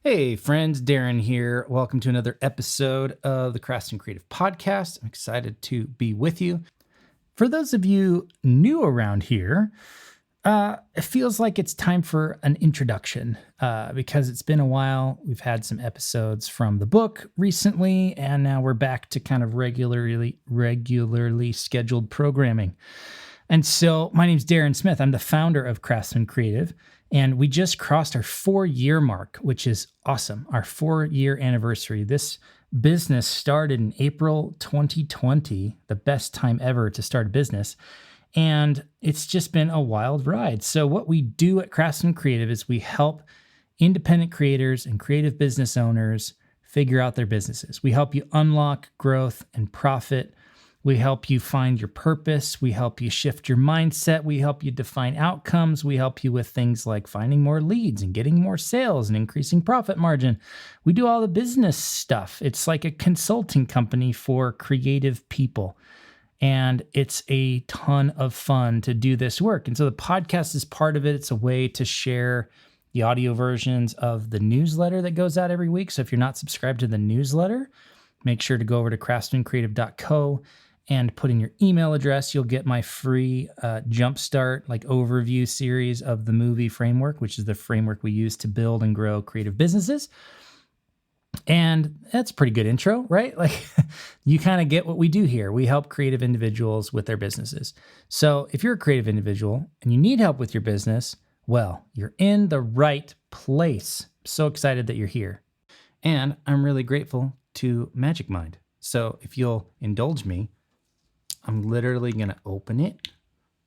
Hey friends, Darren here. Welcome to another episode of the Craftsman Creative Podcast. I'm excited to be with you. For those of you new around here, it feels like it's time for an introduction because it's been a while. We've had some episodes from the book recently, and now we're back to kind of regularly scheduled programming. And so my name's Darren Smith. I'm the founder of Craftsman Creative. And we just crossed our 4-year mark, which is awesome. Our 4-year anniversary. This business started in April 2020, the best time ever to start a business. And it's just been a wild ride. So, what we do at Craftsman Creative is we help independent creators and creative business owners figure out their businesses. We help you unlock growth and profit. We help you find your purpose. We help you shift your mindset. We help you define outcomes. We help you with things like finding more leads and getting more sales and increasing profit margin. We do all the business stuff. It's like a consulting company for creative people. And it's a ton of fun to do this work. And so the podcast is part of it. It's a way to share the audio versions of the newsletter that goes out every week. So if you're not subscribed to the newsletter, make sure to go over to craftsmancreative.co and put in your email address. You'll get my free jumpstart, like overview series of the movie framework, which is the framework we use to build and grow creative businesses. And that's a pretty good intro, right? Like you kind of get what we do here. We help creative individuals with their businesses. So if you're a creative individual and you need help with your business, well, you're in the right place. So excited that you're here. And I'm really grateful to Magic Mind. So if you'll indulge me, I'm literally going to open it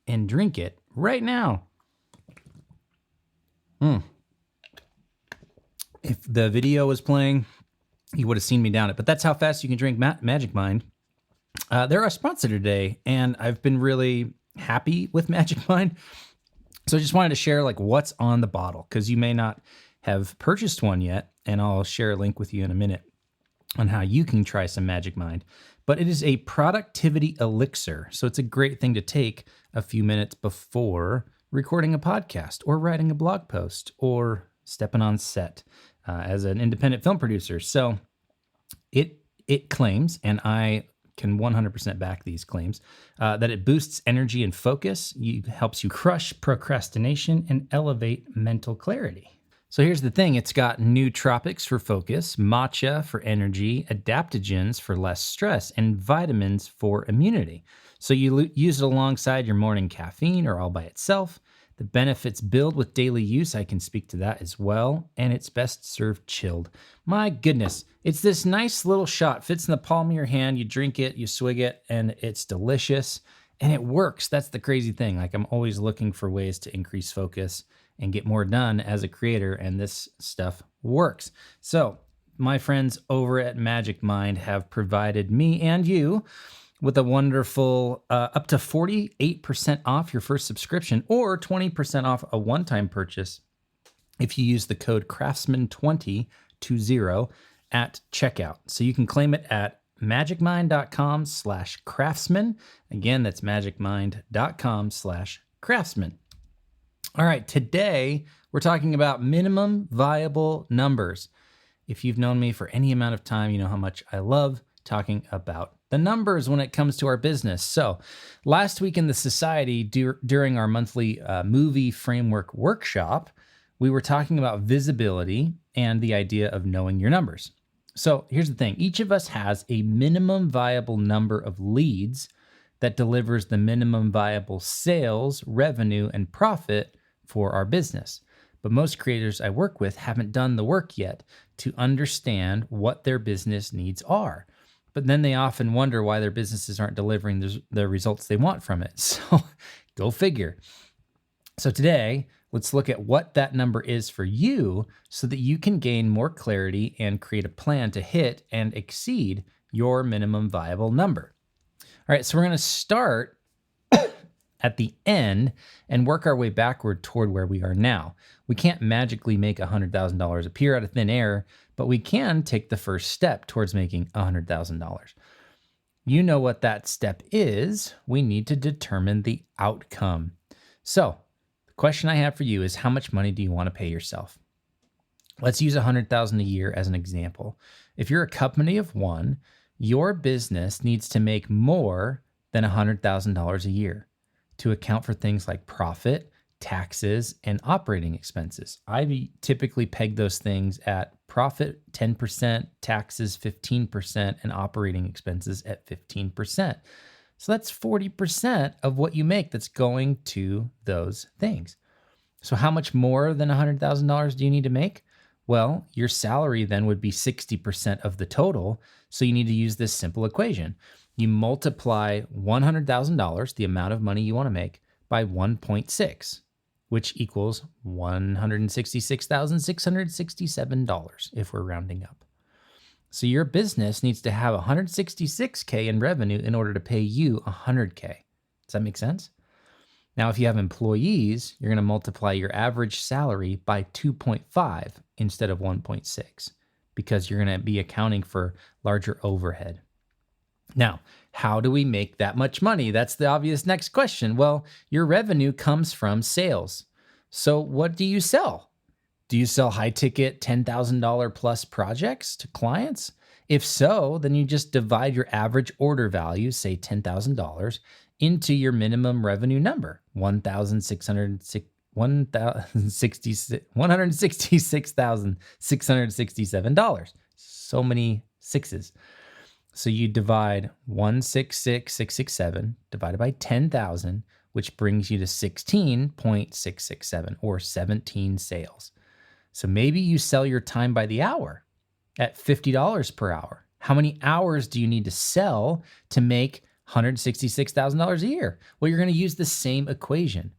and drink it right now. If the video was playing, you would have seen me down it. But that's how fast you can drink Magic Mind. They're our sponsor today, and I've been really happy with Magic Mind. So I just wanted to share like what's on the bottle, because you may not have purchased one yet, and I'll share a link with you in a minute on how you can try some Magic Mind. But it is a productivity elixir. So it's a great thing to take a few minutes before recording a podcast or writing a blog post or stepping on set as an independent film producer. So it claims, and I can 100% back these claims, that it boosts energy and focus, helps you crush procrastination, and elevate mental clarity. So here's the thing. It's got nootropics for focus, matcha for energy, adaptogens for less stress, and vitamins for immunity. So you use it alongside your morning caffeine or all by itself. The benefits build with daily use. I can speak to that as well. And it's best served chilled. My goodness. It's this nice little shot. Fits in the palm of your hand. You drink it, you swig it, and it's delicious. And it works. That's the crazy thing. Like I'm always looking for ways to increase focus and get more done as a creator, and this stuff works. So my friends over at Magic Mind have provided me and you with a wonderful up to 48% off your first subscription or 20% off a one-time purchase if you use the code Craftsman20 at checkout. So you can claim it at magicmind.com/craftsman. Again, that's magicmind.com/craftsman. All right, today we're talking about minimum viable numbers. If you've known me for any amount of time, you know how much I love talking about the numbers when it comes to our business. So last week in the society, during our monthly movie framework workshop, we were talking about visibility and the idea of knowing your numbers. So here's the thing. Each of us has a minimum viable number of leads that delivers the minimum viable sales, revenue, and profit for our business. But most creators I work with haven't done the work yet to understand what their business needs are. But then they often wonder why their businesses aren't delivering the results they want from it. So go figure. So today, let's look at what that number is for you so that you can gain more clarity and create a plan to hit and exceed your minimum viable number. All right, so we're going to start at the end and work our way backward toward where we are now. We can't magically make $100,000 appear out of thin air, but we can take the first step towards making $100,000. You know what that step is. We need to determine the outcome. So the question I have for you is, how much money do you want to pay yourself? Let's use 100,000 a year as an example. If you're a company of one, your business needs to make more than $100,000 a year to account for things like profit, taxes, and operating expenses. I typically peg those things at profit 10%, taxes 15%, and operating expenses at 15%. So that's 40% of what you make that's going to those things. So how much more than $100,000 do you need to make? Well, your salary then would be 60% of the total. So you need to use this simple equation. You multiply $100,000, the amount of money you want to make, by 1.6, which equals $166,667 if we're rounding up. So your business needs to have $166K in revenue in order to pay you $100K. Does that make sense? Now, if you have employees, you're going to multiply your average salary by 2.5 instead of 1.6 because you're going to be accounting for larger overhead. Now, how do we make that much money? That's the obvious next question. Well, your revenue comes from sales. So what do you sell? Do you sell high-ticket $10,000 plus projects to clients? If so, then you just divide your average order value, say $10,000, into your minimum revenue number, $166,667. So many sixes. So you divide 166,667 divided by 10,000, which brings you to 16.667 or 17 sales. So maybe you sell your time by the hour at $50 per hour. How many hours do you need to sell to make $166,000 a year? Well, you're going to use the same equation.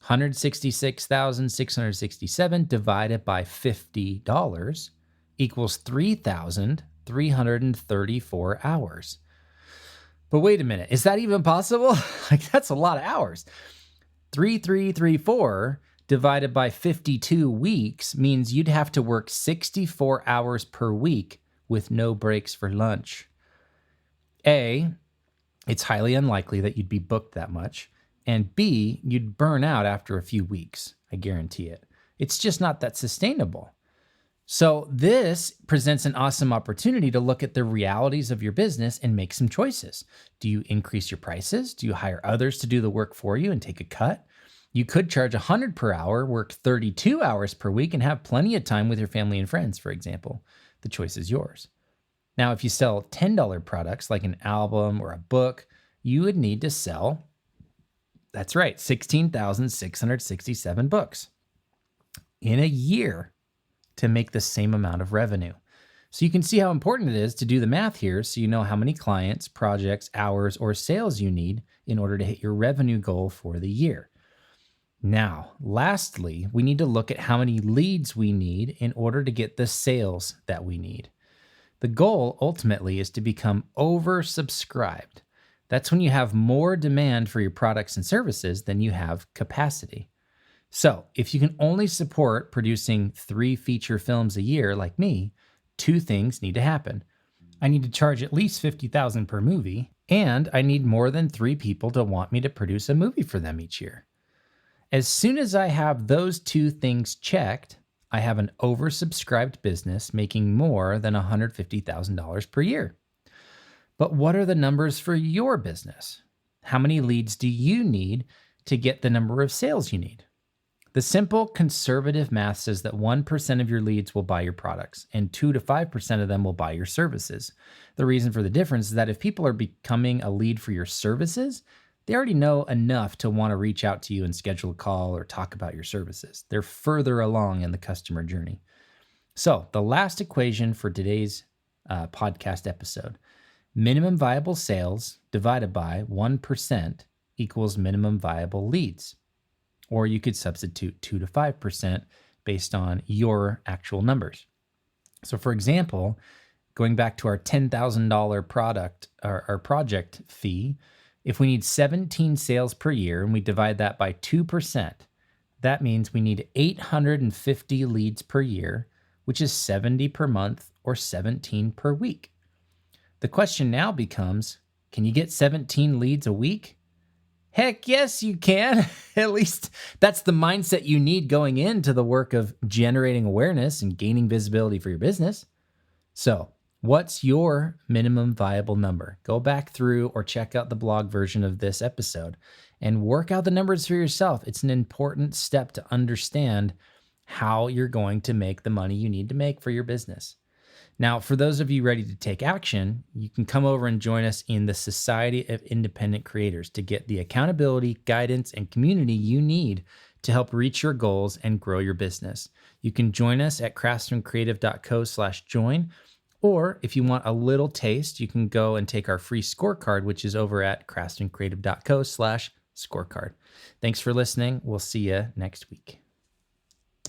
166,667 divided by $50 equals 3,334 hours. But wait a minute, is that even possible? Like, that's a lot of hours. 3,334 divided by 52 weeks means you'd have to work 64 hours per week with no breaks for lunch. A, it's highly unlikely that you'd be booked that much. And B, you'd burn out after a few weeks. I guarantee it. It's just not that sustainable. So this presents an awesome opportunity to look at the realities of your business and make some choices. Do you increase your prices? Do you hire others to do the work for you and take a cut? You could charge $100 per hour, work 32 hours per week, and have plenty of time with your family and friends, for example. The choice is yours. Now, if you sell $10 products like an album or a book, you would need to sell, that's right, 16,667 books in a year to make the same amount of revenue. So you can see how important it is to do the math here so you know how many clients, projects, hours, or sales you need in order to hit your revenue goal for the year. Now, lastly, we need to look at how many leads we need in order to get the sales that we need. The goal ultimately is to become oversubscribed. That's when you have more demand for your products and services than you have capacity. So if you can only support producing 3 feature films a year like me, 2 things need to happen. I need to charge at least $50,000 per movie, and I need more than 3 people to want me to produce a movie for them each year. As soon as I have those 2 things checked, I have an oversubscribed business making more than $150,000 per year. But what are the numbers for your business? How many leads do you need to get the number of sales you need? The simple conservative math says that 1% of your leads will buy your products and 2 to 5% of them will buy your services. The reason for the difference is that if people are becoming a lead for your services, they already know enough to want to reach out to you and schedule a call or talk about your services. They're further along in the customer journey. So the last equation for today's podcast episode, minimum viable sales divided by 1% equals minimum viable leads. Or you could substitute 2 to 5% based on your actual numbers. So for example, going back to our $10,000 product or our project fee, if we need 17 sales per year and we divide that by 2%, that means we need 850 leads per year, which is 70 per month or 17 per week. The question now becomes, can you get 17 leads a week? Heck yes, you can. At least that's the mindset you need going into the work of generating awareness and gaining visibility for your business. So, what's your minimum viable number? Go back through or check out the blog version of this episode and work out the numbers for yourself. It's an important step to understand how you're going to make the money you need to make for your business. Now, for those of you ready to take action, you can come over and join us in the Society of Independent Creators to get the accountability, guidance, and community you need to help reach your goals and grow your business. You can join us at craftsmancreative.co/join, or if you want a little taste, you can go and take our free scorecard, which is over at craftsmancreative.co/scorecard. Thanks for listening. We'll see you next week.